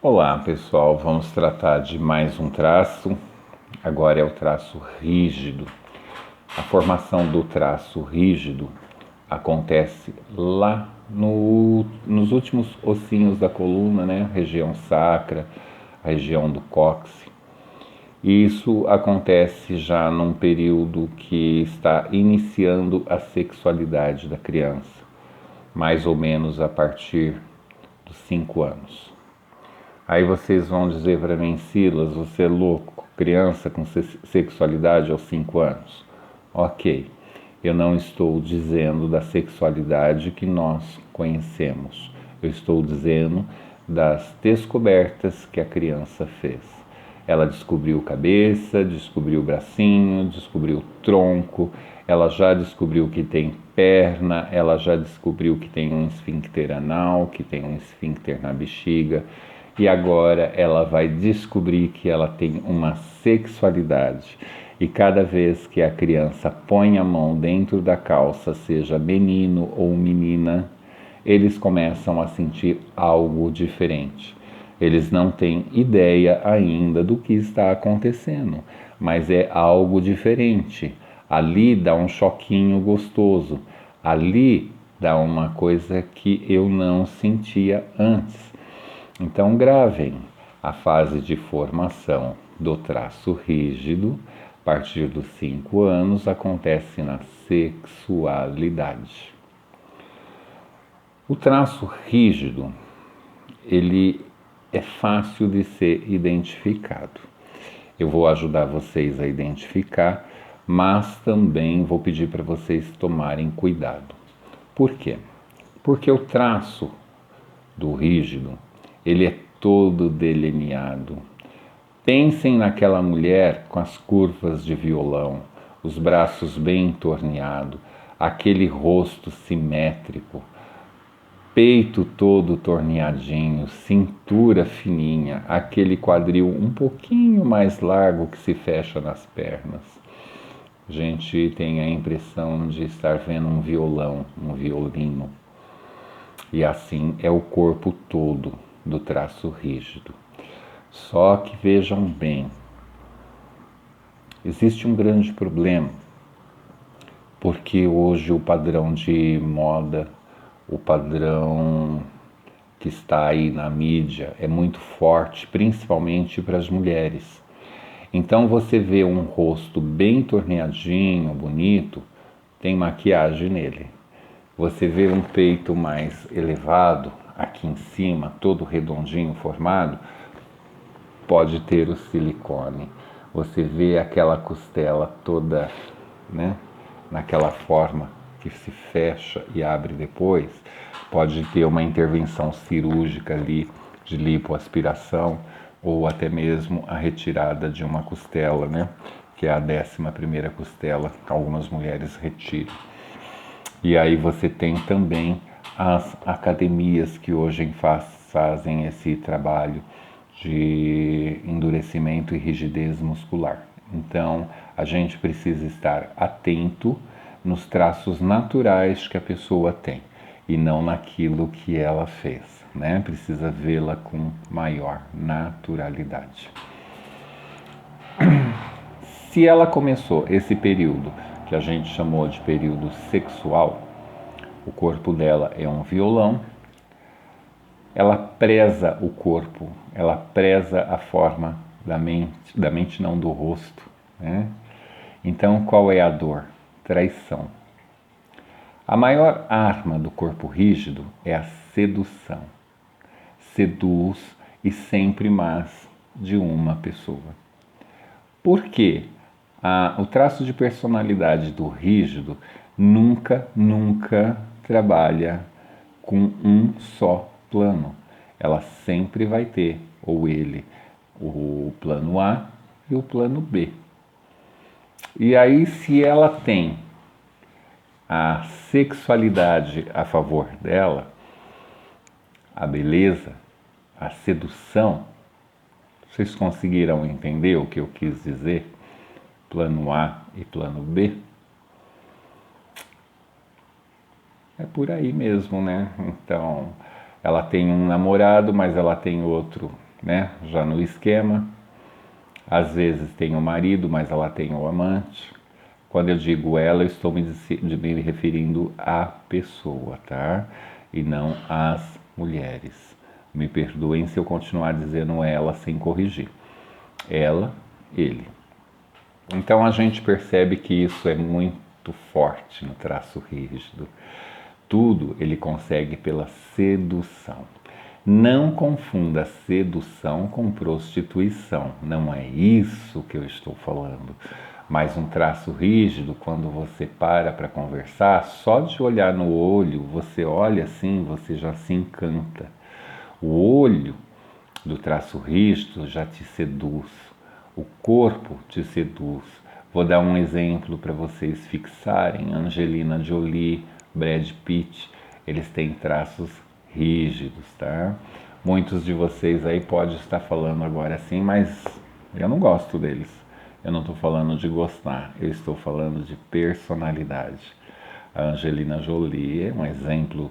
Olá pessoal, vamos tratar de mais um traço. Agora é o traço rígido. A formação do traço rígido acontece lá nos últimos ossinhos da coluna, né? Região sacra, a região do cóccix. E isso acontece já num período que está iniciando a sexualidade da criança, mais ou menos a partir dos 5 anos. Aí vocês vão dizer para mim, Silas, você é louco, criança com sexualidade aos 5 anos. Ok, eu não estou dizendo da sexualidade que nós conhecemos. Eu estou dizendo das descobertas que a criança fez. Ela descobriu cabeça, descobriu bracinho, descobriu tronco, ela já descobriu que tem perna, ela já descobriu que tem um esfíncter anal, que tem um esfíncter na bexiga, e agora ela vai descobrir que ela tem uma sexualidade. E cada vez que a criança põe a mão dentro da calça, seja menino ou menina, eles começam a sentir algo diferente. Eles não têm ideia ainda do que está acontecendo, mas é algo diferente. Ali dá um choquinho gostoso, ali dá uma coisa que eu não sentia antes. Então gravem a fase de formação do traço rígido, a partir dos 5 anos, acontece na sexualidade. O traço rígido, ele é fácil de ser identificado. Eu vou ajudar vocês a identificar, mas também vou pedir para vocês tomarem cuidado. Por quê? Porque o traço do rígido, ele é todo delineado. Pensem naquela mulher com as curvas de violão, os braços bem entorneados, aquele rosto simétrico, peito todo torneadinho, cintura fininha, aquele quadril um pouquinho mais largo que se fecha nas pernas. A gente tem a impressão de estar vendo um violão, um violino. E assim é o corpo todo do traço rígido. Só que vejam bem, existe um grande problema, porque hoje o padrão de moda, o padrão que está aí na mídia é muito forte, principalmente para as mulheres. Então você vê um rosto bem torneadinho, bonito, tem maquiagem nele. Você vê um peito mais elevado, aqui em cima, todo redondinho, formado, pode ter o silicone. Você vê aquela costela toda, né, naquela forma que se fecha e abre depois, pode ter uma intervenção cirúrgica ali de lipoaspiração ou até mesmo a retirada de uma costela, né, que é a 11ª costela que algumas mulheres retiram. E aí você tem também as academias que hoje fazem esse trabalho de endurecimento e rigidez muscular. Então, a gente precisa estar atento nos traços naturais que a pessoa tem e não naquilo que ela fez, né? Precisa vê-la com maior naturalidade. Se ela começou esse período que a gente chamou de período sexual, o corpo dela é um violão, ela preza o corpo, ela preza a forma da mente não, do rosto, né? Então qual é a dor? Traição. A maior arma do corpo rígido é a sedução. Seduz e sempre mais de uma pessoa. Por quê? O traço de personalidade do rígido nunca trabalha com um só plano. Ela sempre vai ter, ou ele, o plano A e o plano B. E aí, se ela tem a sexualidade a favor dela, a beleza, a sedução, vocês conseguiram entender o que eu quis dizer? Plano A e plano B? É por aí mesmo, né? Então, ela tem um namorado, mas ela tem outro né? Já no esquema. Às vezes tem o marido, mas ela tem o amante. Quando eu digo ela, eu estou me referindo à pessoa, tá? E não às mulheres. Me perdoem se eu continuar dizendo ela sem corrigir. Ela, ele. Então a gente percebe que isso é muito forte no traço rígido. Tudo ele consegue pela sedução. Não confunda sedução com prostituição, não é isso que eu estou falando. Mas um traço rígido, quando você para conversar, só de olhar no olho, você olha assim, você já se encanta. O olho do traço rígido já te seduz, o corpo te seduz. Vou dar um exemplo para vocês fixarem: Angelina Jolie, Brad Pitt, eles têm traços rígidos, tá? Muitos de vocês aí podem estar falando agora assim, mas eu não gosto deles. Eu não estou falando de gostar, eu estou falando de personalidade. A Angelina Jolie é um exemplo,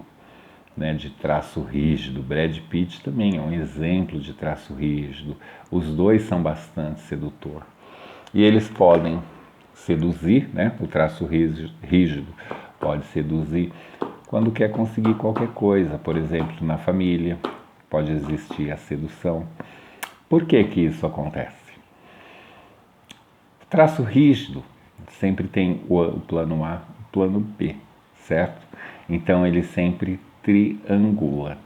né, de traço rígido. Brad Pitt também é um exemplo de traço rígido. Os dois são bastante sedutor. E eles podem seduzir, né? O traço rígido pode seduzir quando quer conseguir qualquer coisa. Por exemplo, na família pode existir a sedução. Por que que isso acontece? O traço rígido sempre tem o plano A, o plano B, certo? Então ele sempre triangula.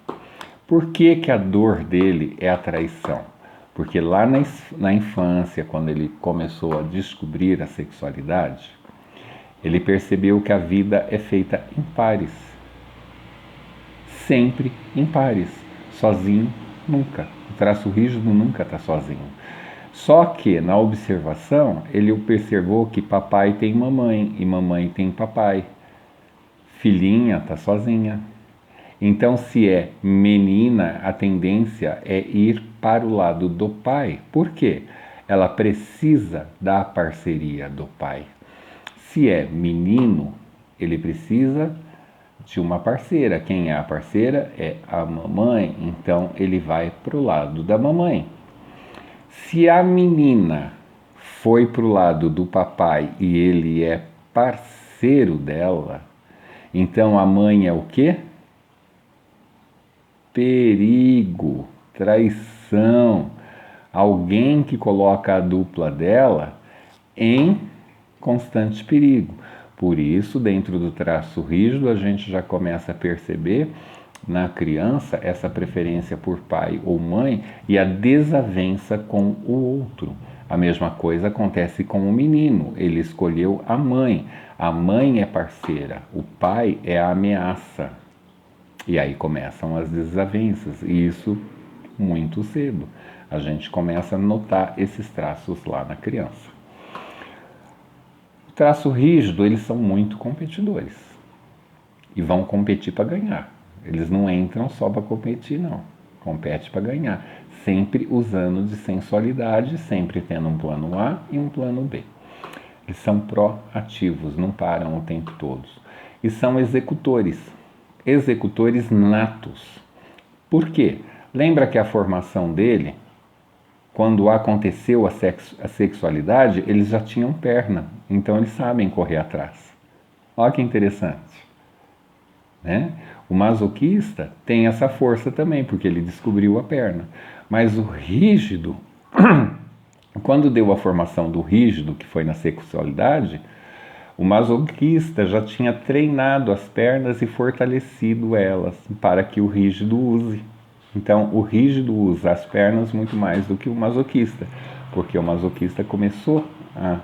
Por que que a dor dele é a traição? Porque lá na infância, quando ele começou a descobrir a sexualidade, ele percebeu que a vida é feita em pares. Sempre em pares. Sozinho, nunca. O traço rígido nunca está sozinho. Só que, na observação, ele observou que papai tem mamãe e mamãe tem papai. Filhinha está sozinha. Então, se é menina, a tendência é ir para o lado do pai. Por quê? Ela precisa da parceria do pai. Se é menino, ele precisa de uma parceira. Quem é a parceira? É a mamãe. Então, ele vai para o lado da mamãe. Se a menina foi para o lado do papai e ele é parceiro dela, então a mãe é o quê? Perigo, traição, alguém que coloca a dupla dela em constante perigo. Por isso, dentro do traço rígido, a gente já começa a perceber na criança essa preferência por pai ou mãe e a desavença com o outro. A mesma coisa acontece com o menino, ele escolheu a mãe é parceira, o pai é a ameaça. E aí começam as desavenças, e isso muito cedo. A gente começa a notar esses traços lá na criança. O traço rígido, eles são muito competidores e vão competir para ganhar. Eles não entram só para competir, não. Compete para ganhar, sempre usando de sensualidade, sempre tendo um plano A e um plano B. Eles são proativos, não param o tempo todo. E são executores natos. Por quê? Lembra que a formação dele, quando aconteceu a sexualidade, eles já tinham perna, então eles sabem correr atrás. Olha que interessante, né? O masoquista tem essa força também, porque ele descobriu a perna. Mas o rígido, quando deu a formação do rígido, que foi na sexualidade, o masoquista já tinha treinado as pernas e fortalecido elas para que o rígido use. Então, o rígido usa as pernas muito mais do que o masoquista, porque o masoquista começou a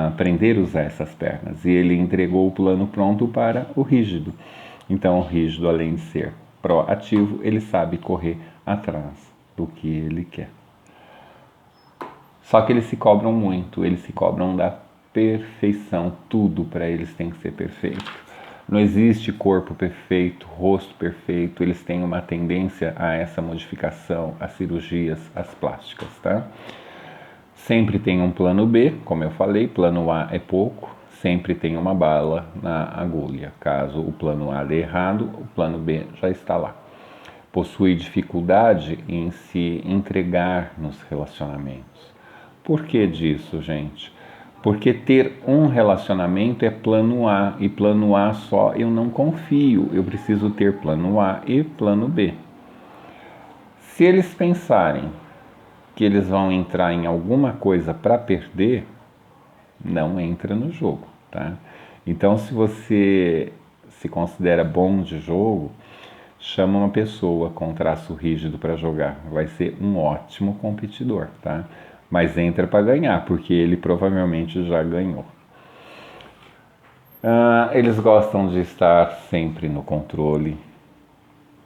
aprender a usar essas pernas e ele entregou o plano pronto para o rígido. Então, o rígido, além de ser proativo, ele sabe correr atrás do que ele quer. Só que eles se cobram muito, eles se cobram da perfeição, tudo para eles tem que ser perfeito. Não existe corpo perfeito, rosto perfeito, eles têm uma tendência a essa modificação, às cirurgias, às plásticas, tá? Sempre tem um plano B, como eu falei, plano A é pouco, sempre tem uma bala na agulha. Caso o plano A dê errado, o plano B já está lá. possui dificuldade em se entregar nos relacionamentos. Por que disso, gente? Porque ter um relacionamento é plano A, e plano A só eu não confio, eu preciso ter plano A e plano B. Se eles pensarem que eles vão entrar em alguma coisa para perder, não entra no jogo, tá? Então, se você se considera bom de jogo, chama uma pessoa com traço rígido para jogar. Vai ser um ótimo competidor, tá? Mas entra para ganhar, porque ele provavelmente já ganhou. Eles gostam de estar sempre no controle.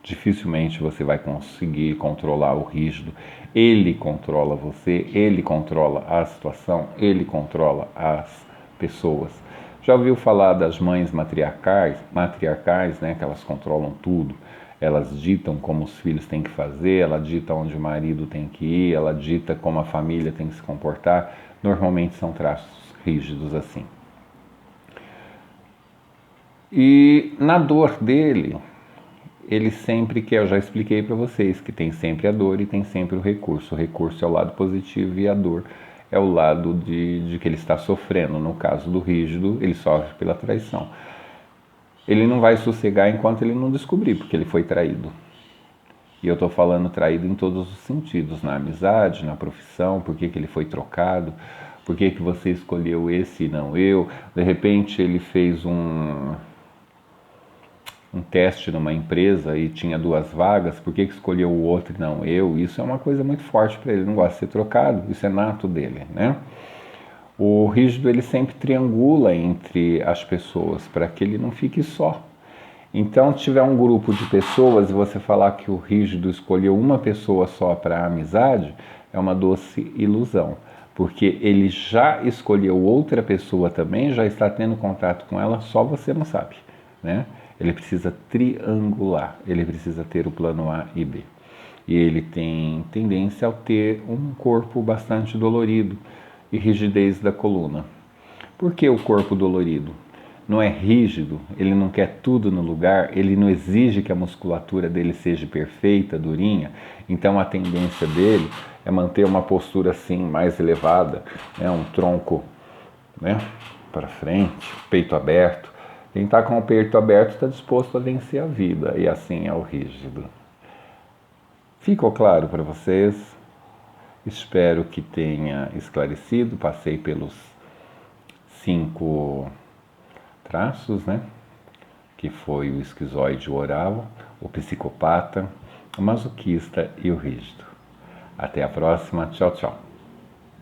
Dificilmente você vai conseguir controlar o rígido. Ele controla você, ele controla a situação, ele controla as pessoas. Já ouviu falar das mães matriarcais, né, que elas controlam tudo. Elas ditam como os filhos têm que fazer, ela dita onde o marido tem que ir, ela dita como a família tem que se comportar. Normalmente são traços rígidos assim. E na dor dele, ele sempre quer, eu já expliquei para vocês, que tem sempre a dor e tem sempre o recurso. O recurso é o lado positivo e a dor é o lado de que ele está sofrendo. No caso do rígido, ele sofre pela traição. Ele não vai sossegar enquanto ele não descobrir, porque ele foi traído. E eu estou falando traído em todos os sentidos, na amizade, na profissão, por que ele foi trocado, por que você escolheu esse e não eu. De repente ele fez um teste numa empresa e tinha 2 vagas, por que escolheu o outro e não eu? Isso é uma coisa muito forte para ele, ele não gosta de ser trocado, isso é nato dele, né? O rígido, ele sempre triangula entre as pessoas, para que ele não fique só. Então, se tiver um grupo de pessoas e você falar que o rígido escolheu uma pessoa só para a amizade, é uma doce ilusão, porque ele já escolheu outra pessoa também, já está tendo contato com ela, só você não sabe, né? Ele precisa triangular, ele precisa ter o plano A e B. E ele tem tendência a ter um corpo bastante dolorido e rigidez da coluna. Por que o corpo dolorido? Não é rígido, ele não quer tudo no lugar, ele não exige que a musculatura dele seja perfeita, durinha, então a tendência dele é manter uma postura assim mais elevada, né, um tronco, né, para frente, peito aberto. Quem está com o peito aberto está disposto a vencer a vida, e assim é o rígido. Ficou claro para vocês? Espero que tenha esclarecido. Passei pelos 5 traços, né? Que foi o esquizoide, o oral, o psicopata, o masoquista e o rígido. Até a próxima. Tchau, tchau.